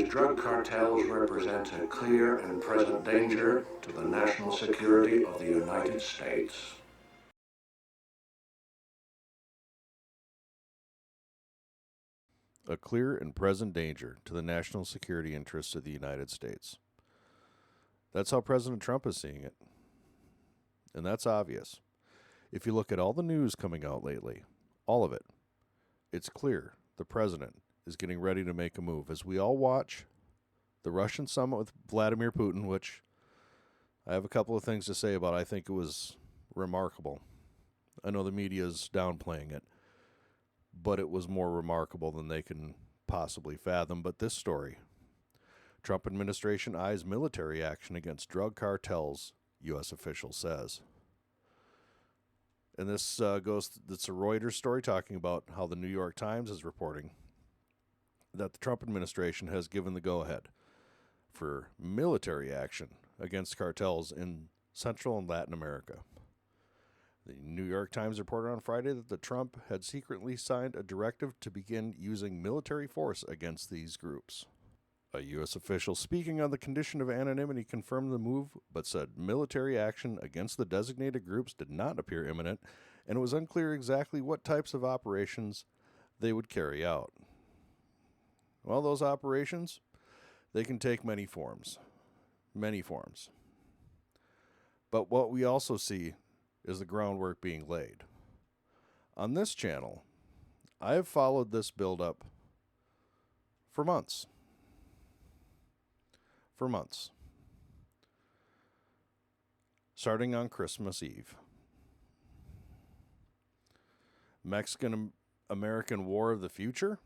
these drug cartels represent a clear and present danger to the national security of the United States. A clear and present danger to the national security interests of the United States. That's how President Trump is seeing it. And that's obvious. If you look at all the news coming out lately, all of it, it's clear the president is getting ready to make a move. As we all watch the Russian summit with Vladimir Putin, which I have a couple of things to say about. I think it was remarkable. I know the media is downplaying it, but it was more remarkable than they can possibly fathom. But this story, Trump administration eyes military action against drug cartels, U.S. official says. And this it's a Reuters story talking about how the New York Times is reporting that the Trump administration has given the go-ahead for military action against cartels in Central and Latin America. The New York Times reported on Friday that the Trump had secretly signed a directive to begin using military force against these groups. A U.S. official speaking on the condition of anonymity confirmed the move, but said military action against the designated groups did not appear imminent, and it was unclear exactly what types of operations they would carry out. Well, those operations, they can take many forms. Many forms. But what we also see is the groundwork being laid. On this channel, I have followed this build-up for months. Starting on Christmas Eve. Mexican-American War of the Future.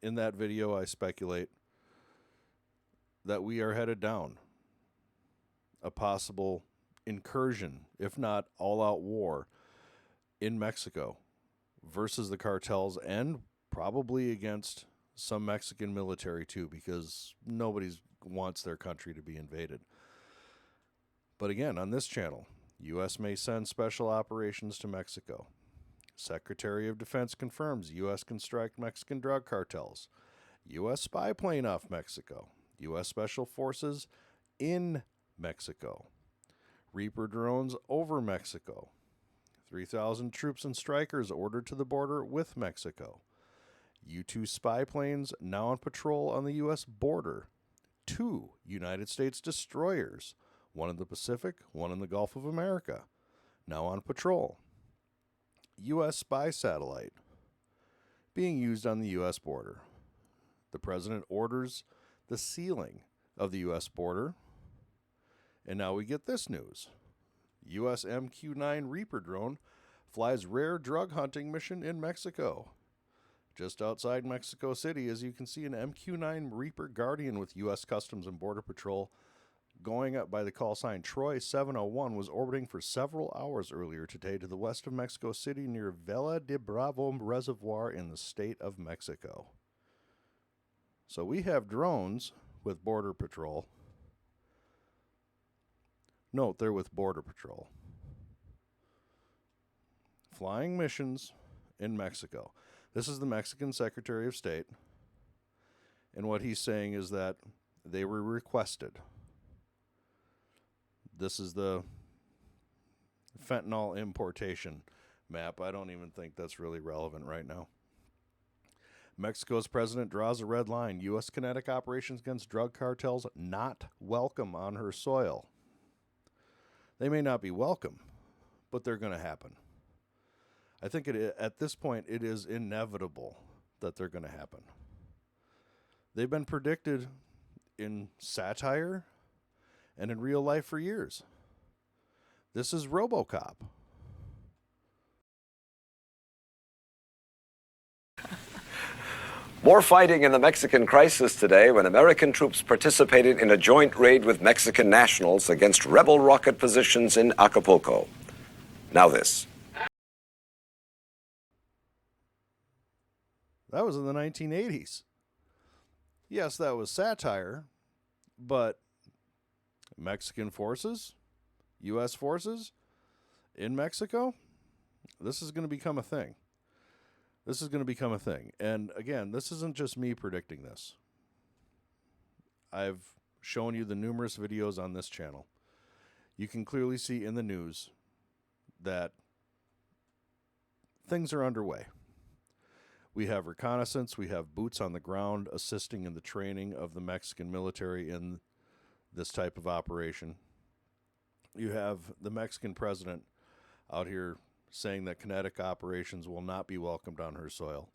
In that video, I speculate that we are headed down a possible incursion, if not all-out war, in Mexico versus the cartels and probably against some Mexican military too, because nobody wants their country to be invaded. But again, on this channel, U.S. may send special operations to Mexico. Secretary of Defense confirms U.S. can strike Mexican drug cartels. U.S. spy plane off Mexico. U.S. Special Forces in Mexico. Reaper drones over Mexico. 3,000 troops and strikers ordered to the border with Mexico. U-2 spy planes now on patrol on the U.S. border. 2 United States destroyers, one in the Pacific, one in the Gulf of America, now on patrol. U.S. spy satellite being used on the U.S. border. The president orders the sealing of the U.S. border. And now we get this news. U.S. MQ-9 Reaper drone flies rare drug hunting mission in Mexico. Just outside Mexico City, as you can see, an MQ-9 Reaper Guardian with U.S. Customs and Border Patrol going up by the call sign Troy 701 was orbiting for several hours earlier today to the west of Mexico City near Vela de Bravo Reservoir in the state of Mexico. So we have drones with Border Patrol. Note, they're with Border Patrol. Flying missions in Mexico. This is the Mexican Secretary of State. And what he's saying is that they were requested. This is the fentanyl importation map. I don't even think that's really relevant right now. Mexico's president draws a red line. U.S. kinetic operations against drug cartels not welcome on her soil. They may not be welcome, but they're going to happen. I think at this point it is inevitable that they're going to happen. They've been predicted in satire and in real life for years. This is RoboCop. More fighting in the Mexican crisis today when American troops participated in a joint raid with Mexican nationals against rebel rocket positions in Acapulco. Now this. That was in the 1980s. Yes, that was satire, but Mexican forces, U.S. forces in Mexico, this is going to become a thing. This is going to become a thing. And again, this isn't just me predicting this. I've shown you the numerous videos on this channel. You can clearly see in the news that things are underway. We have reconnaissance, we have boots on the ground assisting in the training of the Mexican military in this type of operation. You have the Mexican president out here saying that kinetic operations will not be welcomed on her soil.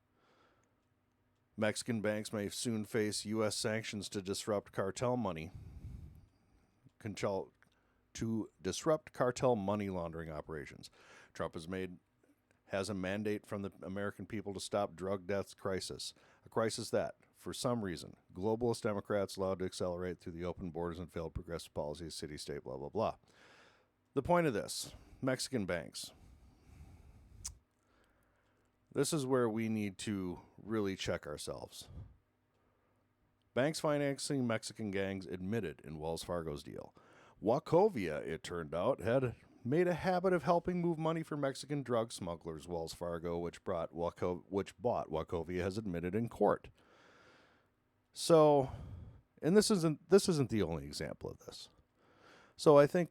Mexican banks may soon face U.S. sanctions to disrupt cartel money, to disrupt cartel money laundering operations. Trump has a mandate from the American people to stop drug deaths crisis, a crisis that, for some reason, globalist Democrats allowed to accelerate through the open borders and failed progressive policies, city-state, blah, blah, blah. The point of this, Mexican banks. This is where we need to really check ourselves. Banks financing Mexican gangs admitted in Wells Fargo's deal. Wachovia, it turned out, had made a habit of helping move money for Mexican drug smugglers. Wells Fargo, which bought Wachovia, has admitted in court. So, and this isn't the only example of this. So I think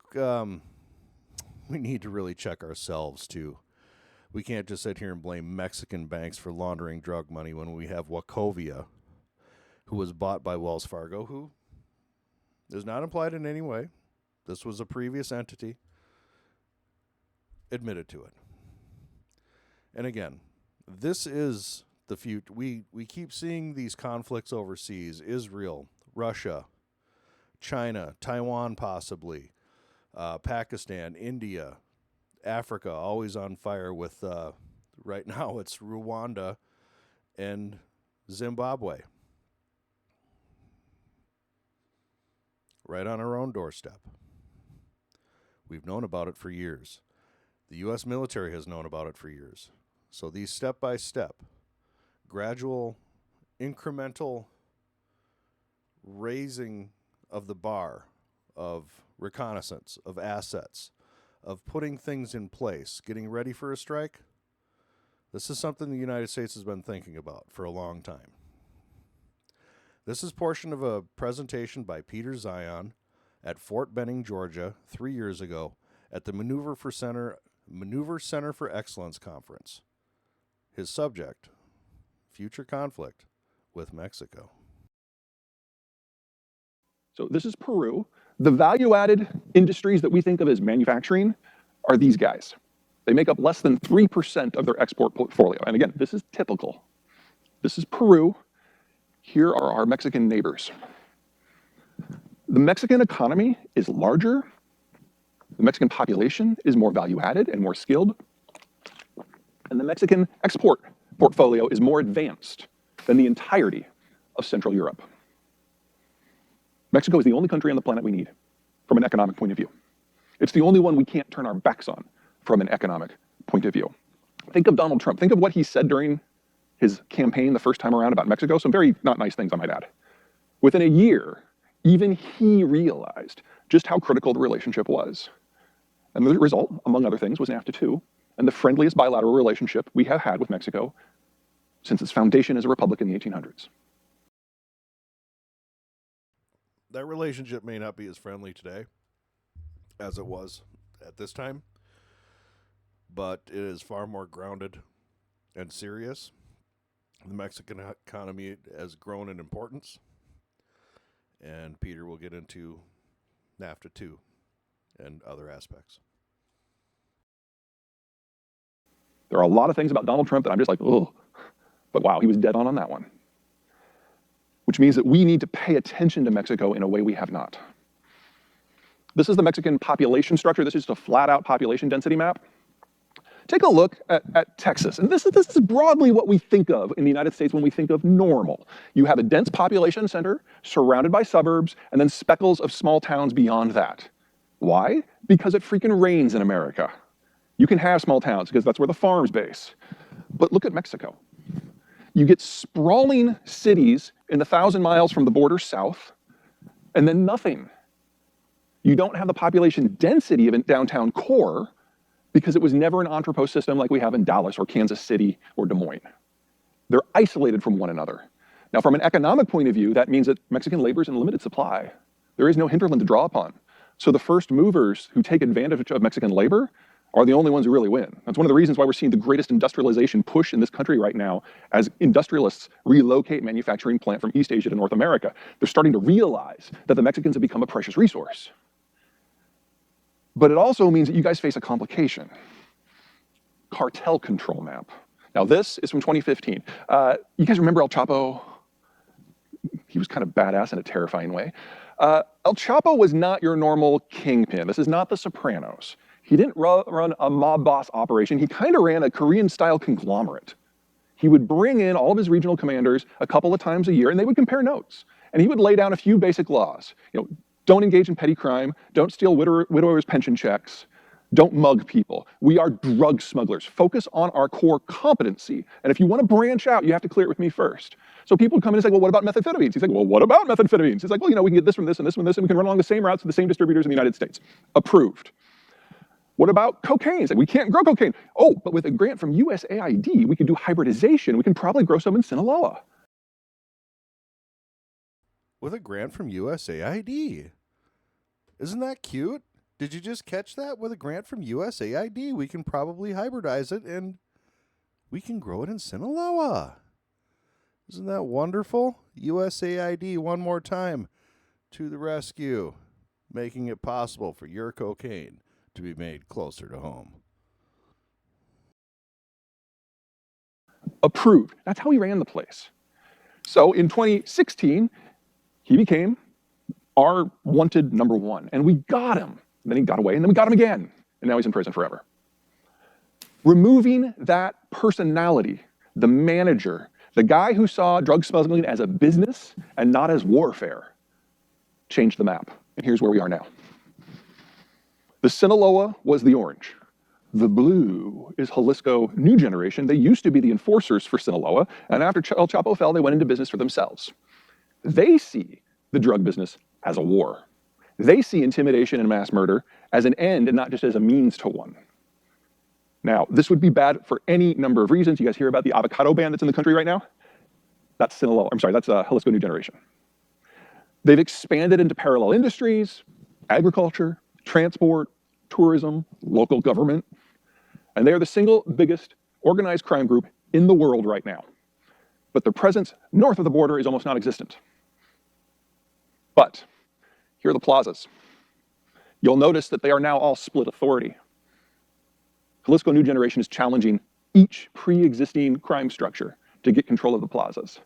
we need to really check ourselves too. We can't just sit here and blame Mexican banks for laundering drug money when we have Wachovia, who was bought by Wells Fargo, who is not implied in any way. This was a previous entity, admitted to it. And again, this is the future. We keep seeing these conflicts overseas, Israel, Russia, China, Taiwan possibly, Pakistan, India, Africa, always on fire with, right now it's Rwanda and Zimbabwe. Right on our own doorstep. We've known about it for years. The U.S. military has known about it for years. So these step-by-step, gradual, incremental raising of the bar of reconnaissance, of assets, of putting things in place, getting ready for a strike, this is something the United States has been thinking about for a long time. This is portion of a presentation by Peter Zeihan at Fort Benning, Georgia, 3 years ago at the Maneuver Center for Excellence Conference. His subject, future conflict with Mexico. So this is Peru. The value-added industries that we think of as manufacturing are these guys. They make up less than 3% of their export portfolio. And again, this is typical. This is Peru. Here are our Mexican neighbors. The Mexican economy is larger. The Mexican population is more value-added and more skilled. And the Mexican export portfolio is more advanced than the entirety of Central Europe. Mexico is the only country on the planet we need from an economic point of view. It's the only one we can't turn our backs on from an economic point of view. Think of Donald Trump. Think of what he said during his campaign the first time around about Mexico. Some very not nice things, I might add. Within a year, even he realized just how critical the relationship was. And the result, among other things, was NAFTA 2, and the friendliest bilateral relationship we have had with Mexico since its foundation as a republic in the 1800s. That relationship may not be as friendly today as it was at this time, but it is far more grounded and serious. The Mexican economy has grown in importance, and Peter will get into NAFTA 2 and other aspects. There are a lot of things about Donald Trump that I'm just like, oh, but wow, he was dead on that one. Which means that we need to pay attention to Mexico in a way we have not. This is the Mexican population structure. This is just a flat-out population density map. Take a look at Texas. And this is broadly what we think of in the United States when we think of normal. You have a dense population center surrounded by suburbs and then speckles of small towns beyond that. Why? Because it freaking rains in America. You can have small towns because that's where the farms base. But look at Mexico. You get sprawling cities in the 1,000 miles from the border south, and then nothing. You don't have the population density of a downtown core because it was never an entrepot system like we have in Dallas or Kansas City or Des Moines. They're isolated from one another. Now, from an economic point of view, that means that Mexican labor is in limited supply. There is no hinterland to draw upon. So the first movers who take advantage of Mexican labor are the only ones who really win. That's one of the reasons why we're seeing the greatest industrialization push in this country right now as industrialists relocate manufacturing plant from East Asia to North America. They're starting to realize that the Mexicans have become a precious resource. But it also means that you guys face a complication. Cartel control map. Now this is from 2015. You guys remember El Chapo? He was kind of badass in a terrifying way. El Chapo was not your normal kingpin. This is not The Sopranos. He didn't run a mob boss operation. He kind of ran a Korean-style conglomerate. He would bring in all of his regional commanders a couple of times a year, and they would compare notes. And he would lay down a few basic laws. Don't engage in petty crime. Don't steal widowers' pension checks. Don't mug people. We are drug smugglers. Focus on our core competency. And if you want to branch out, you have to clear it with me first. So people come in and say, well, what about methamphetamines? He's like, well, what about methamphetamines? He's like, well, we can get this from this and this from this, and we can run along the same routes to the same distributors in the United States. Approved. What about cocaine? He's like, we can't grow cocaine. Oh, but with a grant from USAID, we can do hybridization. We can probably grow some in Sinaloa. With a grant from USAID. Isn't that cute? Did you just catch that? With a grant from USAID, we can probably hybridize it and we can grow it in Sinaloa. Isn't that wonderful? USAID, one more time, to the rescue, making it possible for your cocaine to be made closer to home. Approved. That's how he ran the place. So in 2016, he became our wanted number one, and we got him. And then he got away, and then we got him again, and now he's in prison forever. Removing that personality, the manager, the guy who saw drug smuggling as a business and not as warfare, changed the map. And here's where we are now. The Sinaloa was the orange. The blue is Jalisco New Generation. They used to be the enforcers for Sinaloa, and after El Chapo fell, they went into business for themselves. They see the drug business as a war. They see intimidation and mass murder as an end and not just as a means to one. Now, this would be bad for any number of reasons. You guys hear about the avocado ban that's in the country right now? That's Sinaloa. I'm sorry, that's Jalisco New Generation. They've expanded into parallel industries, agriculture, transport, tourism, local government, and they are the single biggest organized crime group in the world right now. But their presence north of the border is almost non-existent. But here are the plazas. You'll notice that they are now all split authority. Jalisco New Generation is challenging each pre-existing crime structure to get control of the plazas.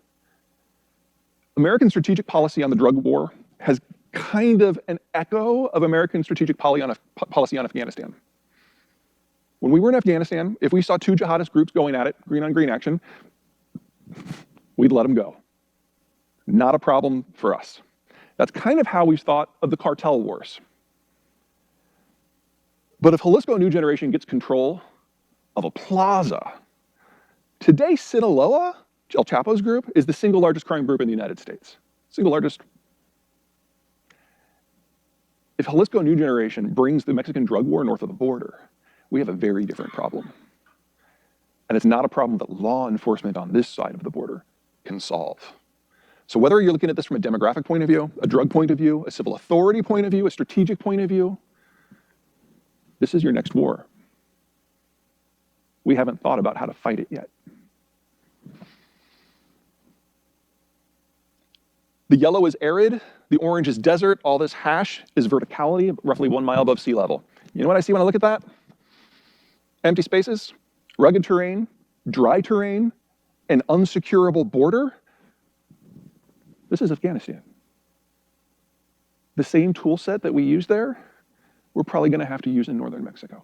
American strategic policy on the drug war has kind of an echo of American strategic policy on Afghanistan. When we were in Afghanistan, if we saw two jihadist groups going at it, green on green action, we'd let them go. Not a problem for us. That's kind of how we've thought of the cartel wars. But if Jalisco New Generation gets control of a plaza, today Sinaloa, El Chapo's group, is the single largest crime group in the United States. Single largest. If Jalisco New Generation brings the Mexican drug war north of the border, we have a very different problem. And it's not a problem that law enforcement on this side of the border can solve. So whether you're looking at this from a demographic point of view, a drug point of view, a civil authority point of view, a strategic point of view, this is your next war. We haven't thought about how to fight it yet. The yellow is arid, the orange is desert, all this hash is verticality, roughly 1 mile above sea level. You know what I see when I look at that? Empty spaces, rugged terrain, dry terrain, an unsecurable border. This is Afghanistan. The same tool set that we use there, we're probably going to have to use in northern Mexico.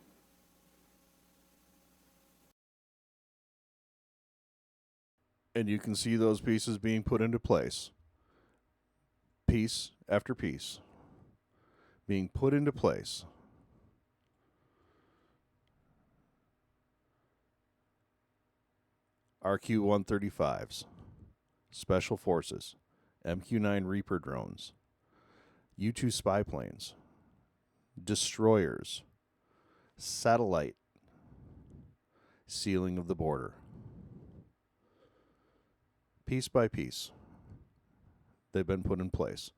And you can see those pieces being put into place. Piece after piece being put into place. RQ-135s, Special Forces, MQ-9 Reaper drones, U-2 spy planes, destroyers, satellite, sealing of the border. Piece by piece, They've been put in place.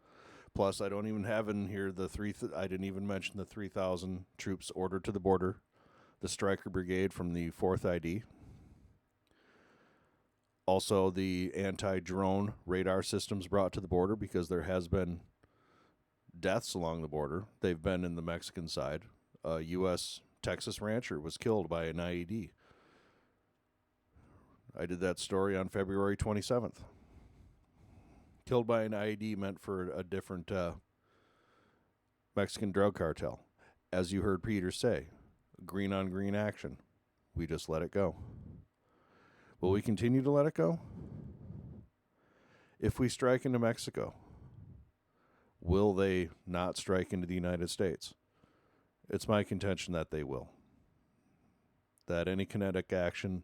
Plus, I don't even have in here I didn't even mention the 3,000 troops ordered to the border, the Stryker Brigade from the 4th ID. Also, the anti-drone radar systems brought to the border, because there has been deaths along the border. They've been in the Mexican side. A U.S. Texas rancher was killed by an IED. I did that story on February 27th. Killed by an IED meant for a different Mexican drug cartel. As you heard Peter say, green on green action. We just let it go. Will we continue to let it go? If we strike into Mexico, will they not strike into the United States? It's my contention that they will. That any kinetic action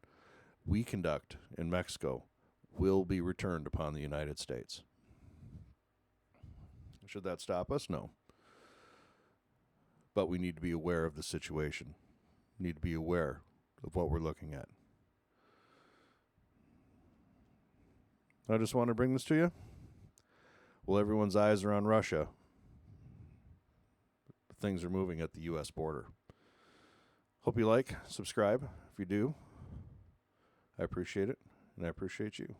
we conduct in Mexico will be returned upon the United States. Should that stop us? No. But we need to be aware of the situation. We need to be aware of what we're looking at. I just want to bring this to you. Well, everyone's eyes are on Russia. Things are moving at the U.S. border. Hope you like, subscribe. If you do, I appreciate it, and I appreciate you.